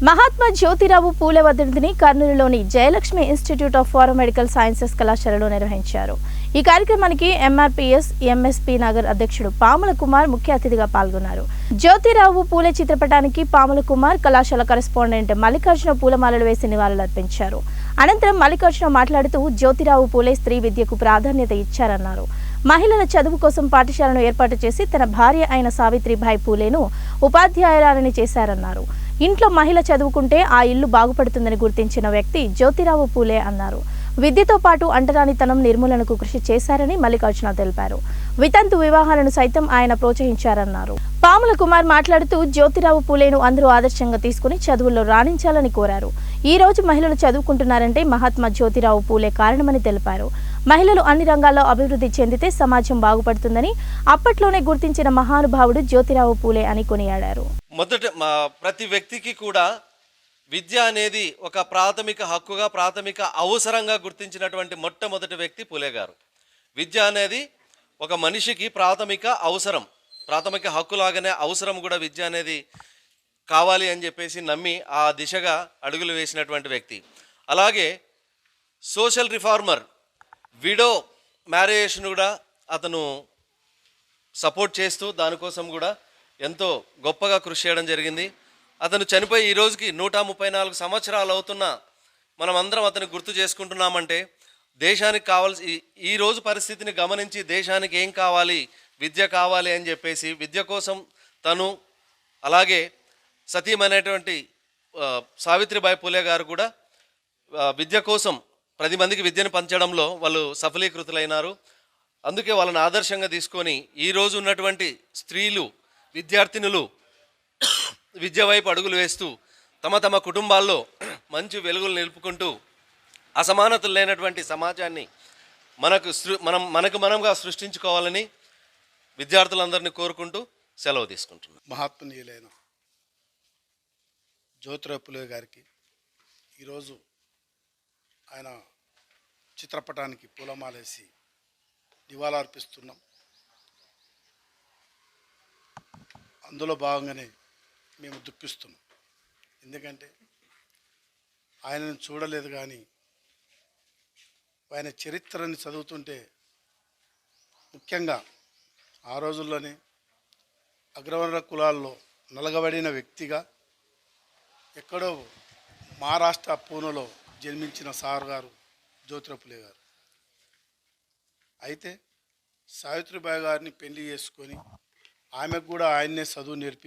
మహాత్మా జ్యోతిరావు పూలే వర్ధంతిని కర్నూలులోని Jayalakshmi institute of paramedical sciences కళాశాలలో నిర్వహించారు. ఈ కార్యక్రమానికి ఎంఆర్పీఎస్ ఎంఎస్పీ నగర్ అధ్యక్షుడు పాముల కుమార్ ముఖ్య అతిథిగా పాల్గొన్నారు. జ్యోతిరావు పూలే చిత్రపటానికి పాముల కుమార్ కళాశాల కరెస్పాండెంట్ మల్లికార్జున పూలమాలలు వేసి నివాళులర్పించారు. అనంతరం మల్లికార్జున మాట్లాడుతూ జ్యోతిరావు పూలే స్త్రీ విద్యకు ప్రాధాన్యత ఇచ్చారన్నారు. మహిళల చదువు కోసం పాఠశాలను ఏర్పాటు చేసి తన భార్య అయిన సావిత్రిబాయి పూలేను ఉపాధ్యాయురాలని చేశారన్నారు. ఇంట్లో మహిళ చదువుకుంటే ఆ ఇల్లు బాగుపడుతుందని గుర్తించిన వ్యక్తి జ్యోతిరావు పూలే అన్నారు. విద్యతో పాటు అంటరానితనం నిర్మూలనకు కృషి చేశారని మల్లికార్జున తెలిపారు. వితంతు వివాహాలను సైతం ఆయన ప్రోత్సహించారన్నారు. పాముల కుమార్ మాట్లాడుతూ జ్యోతిరావు పూలేను అందరూ ఆదర్శంగా తీసుకుని చదువుల్లో రాణించాలని కోరారు. ఈ రోజు మహిళలు చదువుకుంటున్నారంటే మహాత్మా జ్యోతిరావు పూలే కారణమని తెలిపారు. మహిళలు అన్ని రంగాల్లో అభివృద్ధి చెందితే సమాజం బాగుపడుతుందని అప్పట్లోనే గుర్తించిన మహానుభావుడు జ్యోతిరావు పూలే అని కొనియాడారు. ప్రతి వ్యక్తికి కూడా విద్య అనేది ఒక ప్రాథమిక హక్కుగా, ప్రాథమిక అవసరంగా గుర్తించినటువంటి మొట్టమొదటి వ్యక్తి పూలే గారు. విద్య అనేది ఒక మనిషికి ప్రాథమిక అవసరం, ప్రాథమిక హక్కులాగానే అవసరం కూడా విద్య అనేది కావాలి అని చెప్పేసి నమ్మి ఆ దిశగా అడుగులు వేసినటువంటి వ్యక్తి. అలాగే సోషల్ రిఫార్మర్, విడో మ్యారేజ్ను కూడా అతను సపోర్ట్ చేస్తూ దానికోసం కూడా ఎంతో గొప్పగా కృషి చేయడం జరిగింది. అతను చనిపోయి ఈ రోజుకి 134 సంవత్సరాలు అవుతున్నా మనం అందరం అతను గుర్తు చేసుకుంటున్నామంటే దేశానికి కావాల్సి ఈ రోజు పరిస్థితిని గమనించి దేశానికి ఏం కావాలి, విద్య కావాలి అని చెప్పేసి విద్య కోసం తను, అలాగే సతీమైనటువంటి సావిత్రిబాయి పూలే గారు కూడా విద్య కోసం 10 మందికి విద్యను పంచడంలో వాళ్ళు సఫలీకృతులైనారు. అందుకే వాళ్ళని ఆదర్శంగా తీసుకొని ఈరోజు ఉన్నటువంటి స్త్రీలు, విద్యార్థినులు విద్య వైపు అడుగులు వేస్తూ తమ తమ కుటుంబాల్లో మంచి వెలుగులు నిలుపుకుంటూ అసమానతలు లేనటువంటి సమాజాన్ని మనకు మనంగా సృష్టించుకోవాలని విద్యార్థులందరినీ కోరుకుంటూ సెలవు తీసుకుంటున్నాను. మహాత్మనీయులైన జ్యోతిరావు పూలే గారికి ఈరోజు ఆయన చిత్రపటానికి పూలమాలేసి నివాళులర్పిస్తున్నాం. అందులో భాగంగానే మేము దుఃఖిస్తున్నాం. ఎందుకంటే ఆయనను చూడలేదు, కానీ ఆయన చరిత్రని చదువుతుంటే ముఖ్యంగా ఆ రోజుల్లోనే అగ్రవర్ణ కులాల్లో నలగబడిన వ్యక్తిగా ఎక్కడో మహారాష్ట్ర పూణేలో జన్మించిన సార్ గారు జ్యోతిరావు పూలే గారు. అయితే సావిత్రిబాయి గారిని పెళ్లి చేసుకొని ఆమెకు కూడా ఆయన్నే చదువు నేర్పి